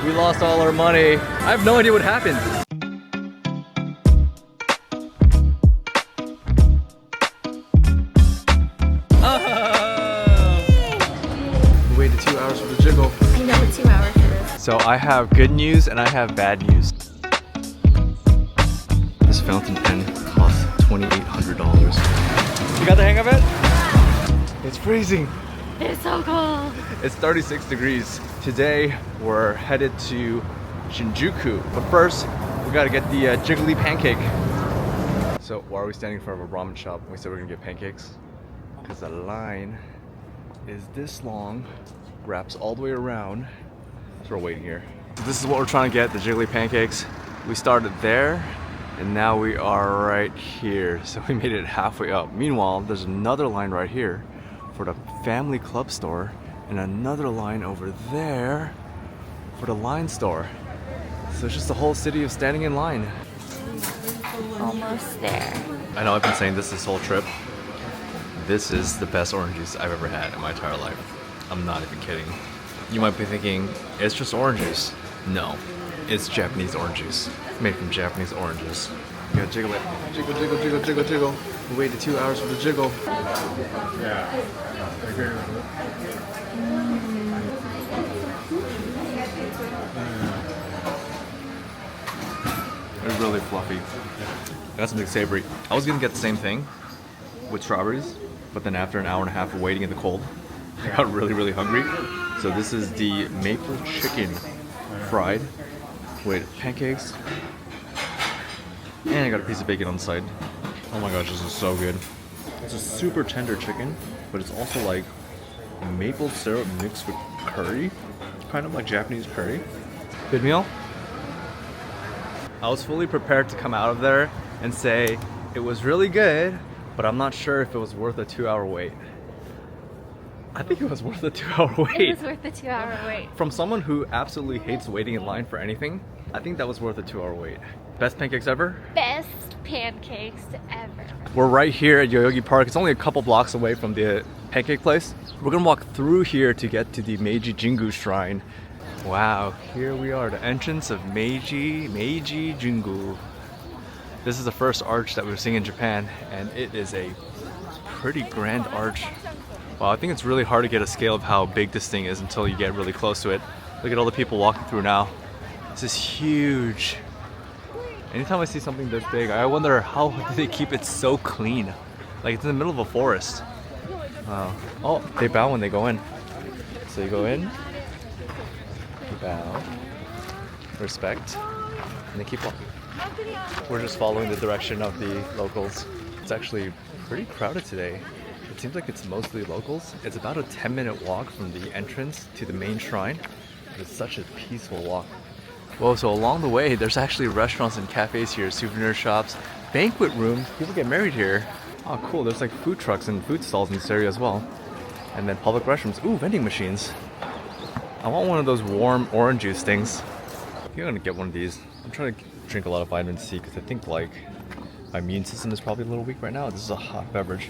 We lost all our money. I have no idea what happened. We waited 2 hours for the Jiggle. I know, 2 hours for this. So I have good news and I have bad news. This fountain pen costs $2,800. You got the hang of it? It's freezing. It's so cold. It's 36 degrees. Today we're headed to Shinjuku. But first, we gotta get the Jiggly pancake. So why are we standing in front of a ramen shop when we said we're gonna get pancakes? Because the line is this long, wraps all the way around. So we're waiting here. This is what we're trying to get, the Jiggly pancakes. We started there, and now we are right here. So we made it halfway up. Meanwhile, there's another line right here for the family club store, and another line over there for the line store. So it's just the whole city of standing in line. Almost there. I know I've been saying this whole trip. This is the best orange juice I've ever had in my entire life. I'm not even kidding. You might be thinking, it's just orange juice. No, it's Japanese orange juice. Made from Japanese oranges. You gotta jiggle it. Jiggle, jiggle, jiggle, jiggle, jiggle. We waited 2 hours for the Jiggle. Yeah. It's really fluffy. Got something savory. I was gonna get the same thing with strawberries, but then after an hour and a half of waiting in the cold, I got really hungry. So this is the maple chicken fried with pancakes, and I got a piece of bacon on the side. Oh my gosh, this is so good. It's a super tender chicken, but it's also like maple syrup mixed with curry, kind of like Japanese curry. Good meal. I was fully prepared to come out of there and say it was really good, but I'm not sure if it was worth a 2-hour wait. I think it was worth a 2-hour wait. It was worth the 2-hour wait. From someone who absolutely hates waiting in line for anything, I think that was worth a 2-hour wait. Best pancakes ever? Best pancakes ever. We're right here at Yoyogi Park. It's only a couple blocks away from the pancake place. We're gonna walk through here to get to the Meiji Jingu shrine. Wow, here we are, the entrance of Meiji Jingu. This is the first arch that we're seeing in Japan, and it is a pretty grand arch. Wow, I think it's really hard to get a scale of how big this thing is until you get really close to it. Look at all the people walking through now. This is huge. Anytime I see something this big, I wonder how do they keep it so clean? Like it's in the middle of a forest. Wow. Oh, they bow when they go in. So you go in, you bow, respect, and they keep walking. We're just following the direction of the locals. It's actually pretty crowded today. It seems like it's mostly locals. It's about a 10-minute walk from the entrance to the main shrine. It's such a peaceful walk. Whoa, so along the way, there's actually restaurants and cafes here, souvenir shops, banquet rooms. People get married here. Oh, cool. There's like food trucks and food stalls in this area as well. And then public restrooms. Ooh, vending machines. I want one of those warm orange juice things. I think I'm gonna get one of these. I'm trying to drink a lot of vitamin C because I think like my immune system is probably a little weak right now. This is a hot beverage.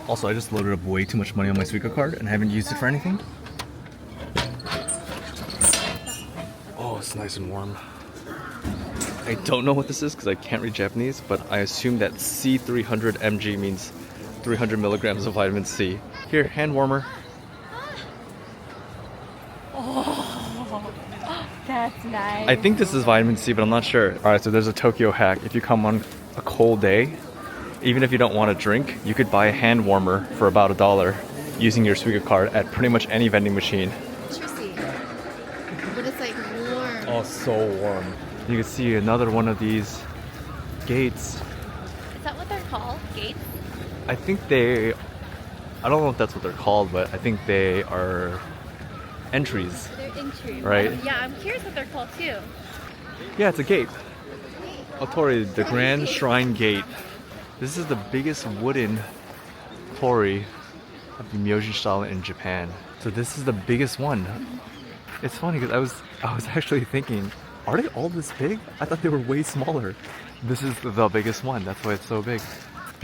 Also, I just loaded up way too much money on my Suica card and haven't used it for anything. Oh, it's nice and warm. I don't know what this is because I can't read Japanese, but I assume that C300 mg means 300 milligrams of vitamin C. Here, hand warmer. Oh, that's nice. I think this is vitamin C, but I'm not sure. Alright, so there's a Tokyo hack. If you come on a cold day, even if you don't want to drink, you could buy a hand warmer for about $1 using your Suica card at pretty much any vending machine. Interesting. But it's like warm. Oh, so warm. You can see another one of these gates. Is that what they're called? Gates? I think I don't know if that's what they're called, but I think they are entries. They're entries. Right. Yeah, I'm curious what they're called too. Yeah, it's a gate. Otori, the Grand Shrine Gate. This is the biggest wooden torii of the Meiji style in Japan. So this is the biggest one. It's funny because I was actually thinking, are they all this big? I thought they were way smaller. This is the biggest one. That's why it's so big.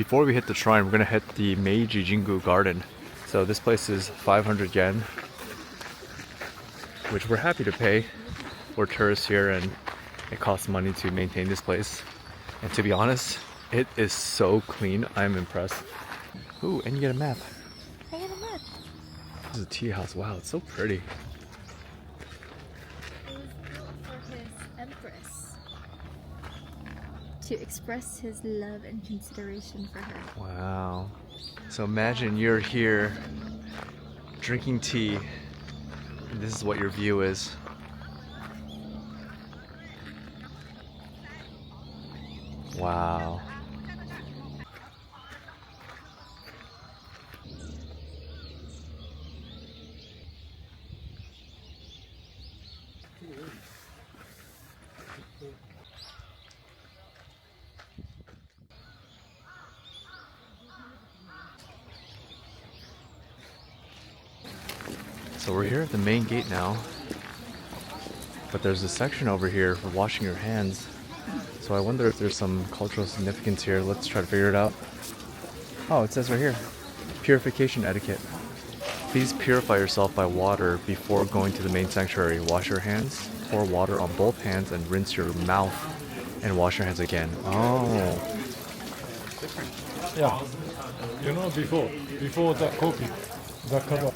before we hit the shrine, we're gonna hit the Meiji Jingu garden. So this place is 500 yen, which we're happy to pay. We're tourists here and it costs money to maintain this place. And to be honest, it is so clean. I'm impressed. Ooh, and you get a map. I got a map. This is a tea house. Wow, it's so pretty. It was built for his empress to express his love and consideration for her. Wow. So imagine you're here drinking tea and this is what your view is. Wow. So we're here at the main gate now, but there's a section over here for washing your hands. So I wonder if there's some cultural significance here. Let's try to figure it out. Oh, it says right here, purification etiquette. Please purify yourself by water before going to the main sanctuary. Wash your hands, pour water on both hands and rinse your mouth and wash your hands again. Oh. Yeah, you know, before the coffee, the cover.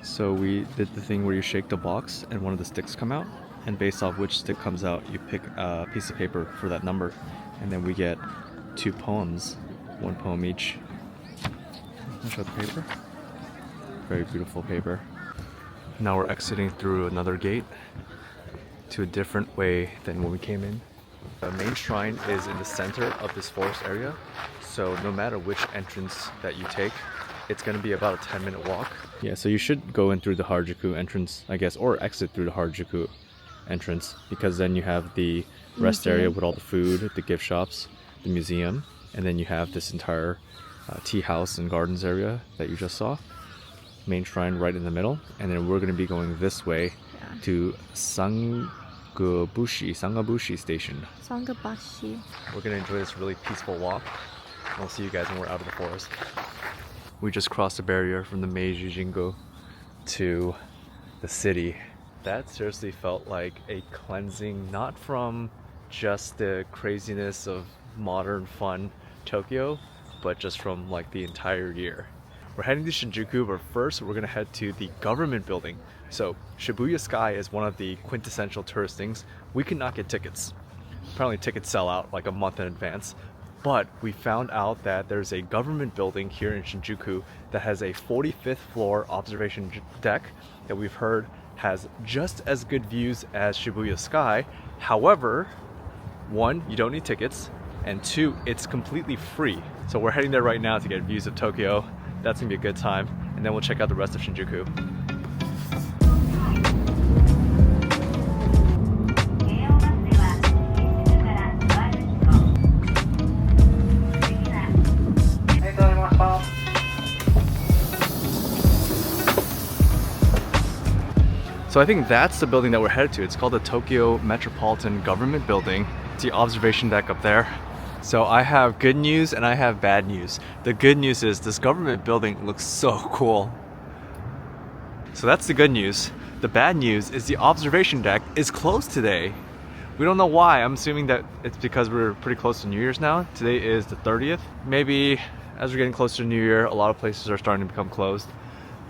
So we did the thing where you shake the box and one of the sticks come out, and based off which stick comes out, you pick a piece of paper for that number, and then we get 2 poems, 1 poem each. I'll show the paper. Very beautiful paper. Now we're exiting through another gate to a different way than when we came in. The main shrine is in the center of this forest area, so no matter which entrance that you take, it's going to be about a 10-minute walk. Yeah, so you should go in through the Harajuku entrance, I guess, or exit through the Harajuku entrance, because then you have the rest area with all the food, the gift shops, the museum, and then you have this entire tea house and gardens area that you just saw. Main shrine right in the middle, and then we're going to be going this way to Sangabushi station. Sangabashi. We're going to enjoy this really peaceful walk. I'll see you guys when we're out of the forest. We just crossed the barrier from the Meiji Jingu to the city. That seriously felt like a cleansing, not from just the craziness of modern fun Tokyo, but just from like the entire year. We're heading to Shinjuku, but first we're gonna head to the government building. So Shibuya Sky is one of the quintessential tourist things. We could not get tickets. Apparently tickets sell out like a month in advance. But we found out that there's a government building here in Shinjuku that has a 45th floor observation deck that we've heard has just as good views as Shibuya Sky. However, 1, you don't need tickets, and 2, it's completely free. So we're heading there right now to get views of Tokyo. That's gonna be a good time, and then we'll check out the rest of Shinjuku. So I think that's the building that we're headed to. It's called the Tokyo Metropolitan Government Building. It's the observation deck up there. So I have good news and I have bad news. The good news is this government building looks so cool. So that's the good news. The bad news is the observation deck is closed today. We don't know why. I'm assuming that it's because we're pretty close to New Year's now. Today is the 30th. Maybe as we're getting closer to New Year, a lot of places are starting to become closed.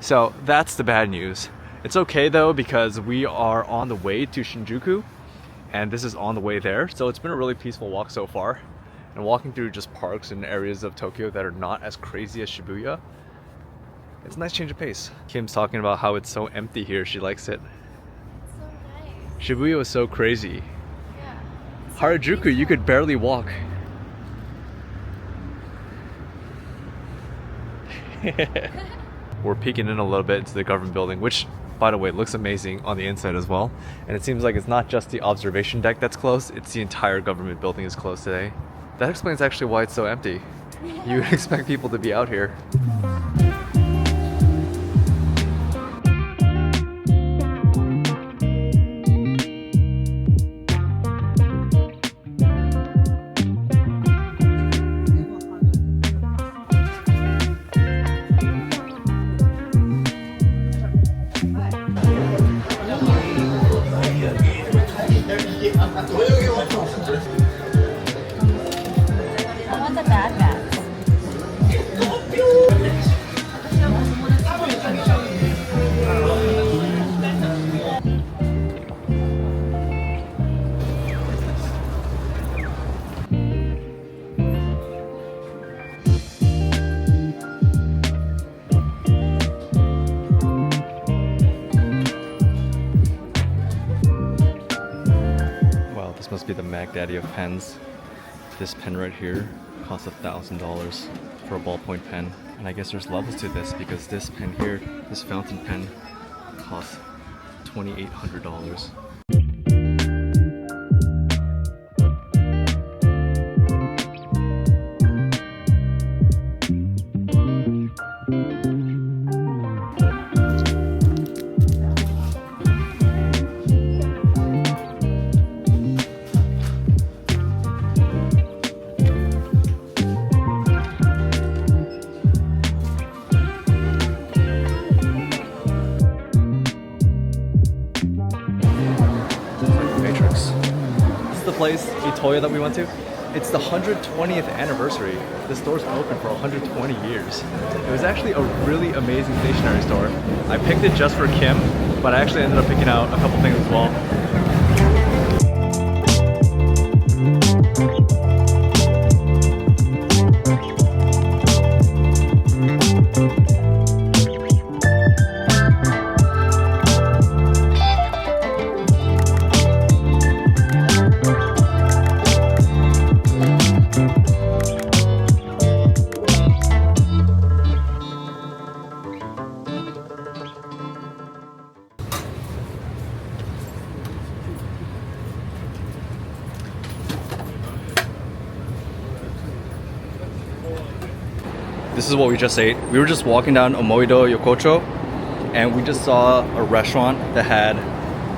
So that's the bad news. It's okay though, because we are on the way to Shinjuku and this is on the way there. So it's been a really peaceful walk so far. And walking through just parks and areas of Tokyo that are not as crazy as Shibuya, it's a nice change of pace. Kim's talking about how it's so empty here. She likes it. It's so nice. Shibuya was so crazy. Yeah. Harajuku, you could barely walk. We're peeking in a little bit into the government building, which, by the way, looks amazing on the inside as well. And it seems like it's not just the observation deck that's closed, it's the entire government building is closed today. That explains actually why it's so empty. You would expect people to be out here. I want the bad bats. Wow, this must be the Mac Daddy of pens. This pen right here costs $1,000 for a ballpoint pen. And I guess there's levels to this because this pen here, this fountain pen, costs $2,800. Place, Itoya, that we went to, it's the 120th anniversary. The store's been open for 120 years. It was actually a really amazing stationery store. I picked it just for Kim, but I actually ended up picking out a couple things as well. This is what we just ate. We were just walking down Omoido Yokocho and we just saw a restaurant that had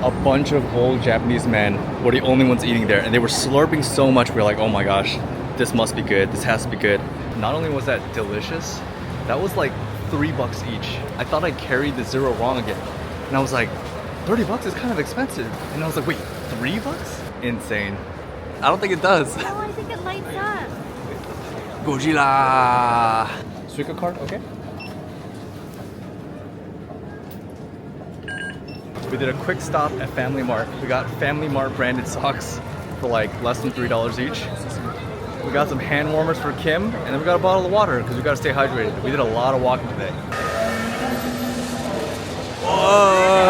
a bunch of old Japanese men were the only ones eating there, and they were slurping so much. We were like, oh my gosh, this must be good. This has to be good. Not only was that delicious, that was like $3 each. I thought I carried the zero wrong again. And I was like, $30 is kind of expensive. And I was like, wait, $3? Insane. I don't think it does. Oh, I think it lights up. Gojira! Suica card, okay. We did a quick stop at Family Mart. We got Family Mart branded socks for like less than $3 each. We got some hand warmers for Kim, and then we got a bottle of water because we got to stay hydrated. We did a lot of walking today. Whoa!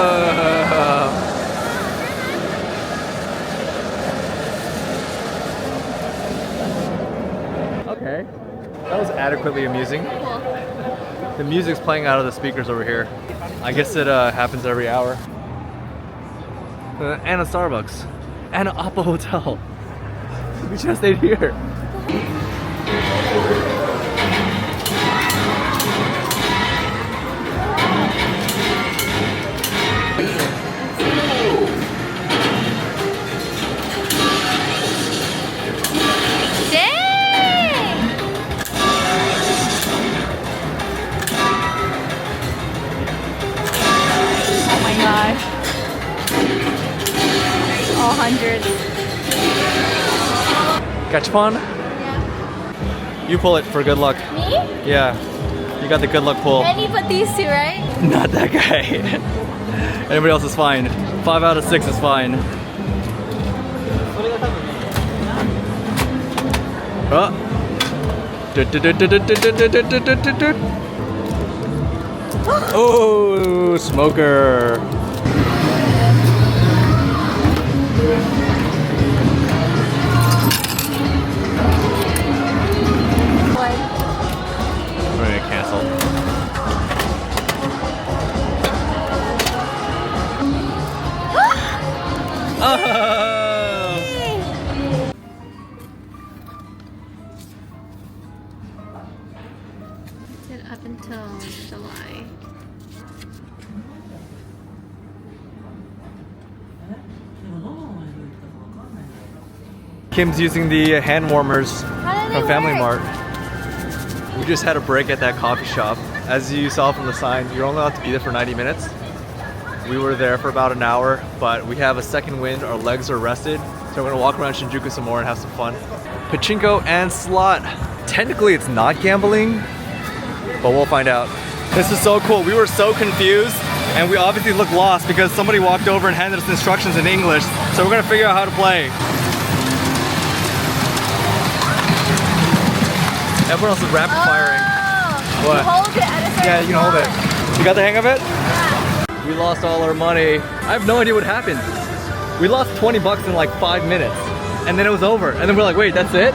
Okay, that was adequately amusing. Cool. The music's playing out of the speakers over here. I guess it happens every hour. And a Starbucks. And an Appa Hotel. We just stayed here. Hundreds. Gachapon? Yeah. You pull it for good luck. Me? Yeah. You got the good luck pull. And you put these two, right? Not that guy. Anybody else is fine. 5 out of 6 is fine. Oh. Oh, smoker. Up until July. Kim's using the hand warmers How do they from Family work? Mart. We just had a break at that coffee shop. As you saw from the sign, you're only allowed to be there for 90 minutes. We were there for about an hour, but we have a second wind. Our legs are rested, so we're gonna walk around Shinjuku some more and have some fun. Pachinko and slot. Technically, it's not gambling, but we'll find out. This is so cool. We were so confused, and we obviously looked lost because somebody walked over and handed us instructions in English. So we're gonna figure out how to play. Everyone else is rapid firing. What? You hold it at a certain Yeah, you can hold it. spot. You got the hang of it? Yeah. We lost all our money. I have no idea what happened. We lost 20 bucks in like 5 minutes, and then it was over. And then we're like, wait, that's it?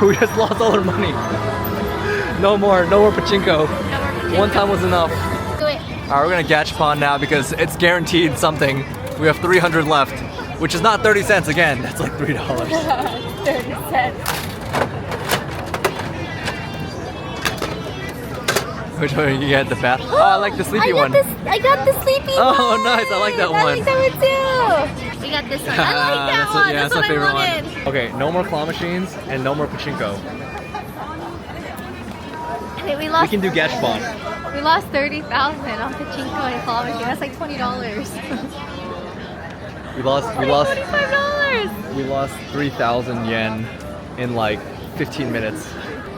We just lost all our money. No more pachinko. One time was enough. Do it. All right, we're gonna gachapon now because it's guaranteed something. We have 300 left, which is not 30 cents again. That's like $3. 30 cents. Which one you get? The bath? Oh, I like the sleepy one. I got the sleepy one. Oh, nice. I like that one. I like that one too. We got this one. I like that one. Yeah, that's my what favorite I wanted. one. Okay, no more claw machines and no more pachinko. Okay, we We lost. can do gachapon. We lost 30,000 on pachinko and claw machine. That's like $20. We lost $25. we lost 3,000 yen in like 15 minutes.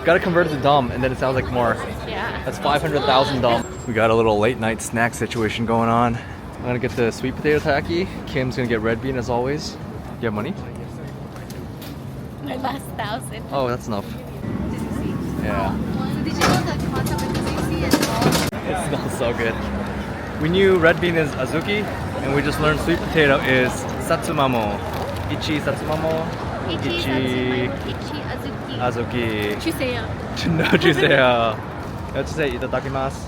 Gotta convert it to dom and then it sounds like more. Yeah. That's 500,000 dom. We got a little late night snack situation going on. I'm gonna get the sweet potato tacky. Kim's gonna get red bean as always. You have money? My last 1,000. Oh, that's enough. Yeah. So did you know the concept of sushi as well? It smells so good. We knew red bean is azuki, and we just learned sweet potato is satsumamo. Ichi satsumamo. Ichi Azuki. azuki. Chuseya. No juseyo. Let's say itadakimasu.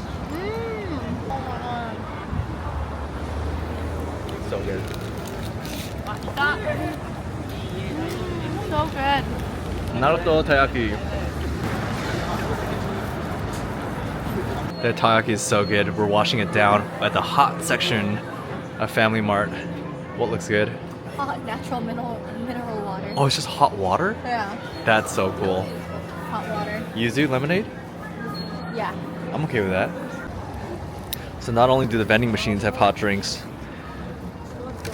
So good. So good. Naruto taiyaki. The taiyaki is so good. We're washing it down at the hot section of Family Mart. What looks good? Hot natural mineral water. Oh, it's just hot water? Yeah. That's so cool. Hot water. Yuzu lemonade? Yeah. I'm okay with that. So not only do the vending machines have hot drinks,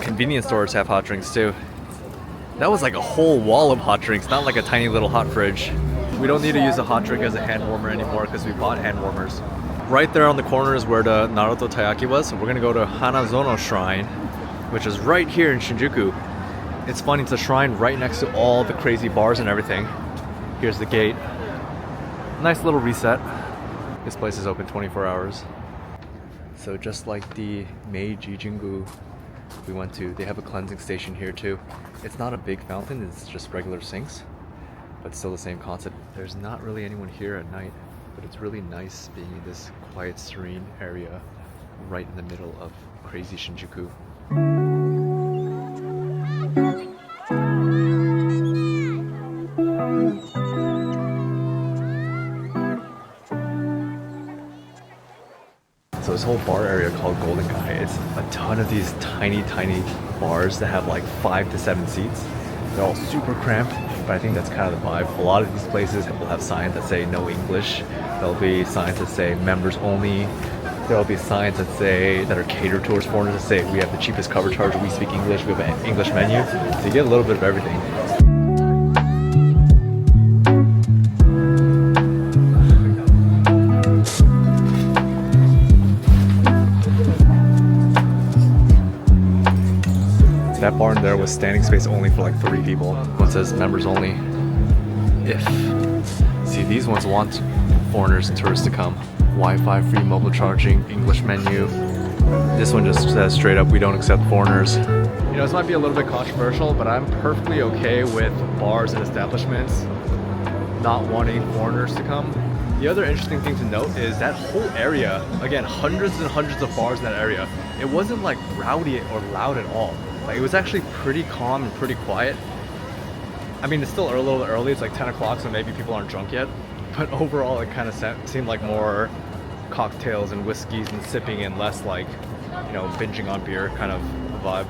convenience stores have hot drinks too. That was like a whole wall of hot drinks, not like a tiny little hot fridge. We don't need to use a hot drink as a hand warmer anymore because we bought hand warmers. Right there on the corner is where the Naruto taiyaki was. So we're gonna go to Hanazono Shrine, which is right here in Shinjuku. It's funny, it's a shrine right next to all the crazy bars and everything. Here's the gate. Nice little reset. This place is open 24 hours. So just like the Meiji Jingu we went to, they have a cleansing station here too. It's not a big fountain, it's just regular sinks, but still the same concept. There's not really anyone here at night, but it's really nice being in this quiet, serene area right in the middle of crazy Shinjuku. So this whole bar area called Golden Gai, it's a ton of these tiny bars that have like 5 to 7 seats. They're all super cramped, but I think that's kind of the vibe. A lot of these places will have signs that say no English. There'll be signs that say members only. There'll be signs that are catered towards foreigners that say we have the cheapest cover charge, we speak English, we have an English menu. So you get a little bit of everything. That bar in there was standing space only for like 3 people. One says members only. See, these ones want foreigners and tourists to come. Wi-Fi, free mobile charging, English menu. This one just says straight up, we don't accept foreigners. You know, this might be a little bit controversial, but I'm perfectly okay with bars and establishments not wanting foreigners to come. The other interesting thing to note is that whole area, again, hundreds and hundreds of bars in that area, it wasn't like rowdy or loud at all. Like, it was actually pretty calm and pretty quiet. I mean, it's still a little early, it's like 10 o'clock, so maybe people aren't drunk yet. But overall, it kind of seemed like more cocktails and whiskeys and sipping and less like, you know, binging on beer kind of vibe.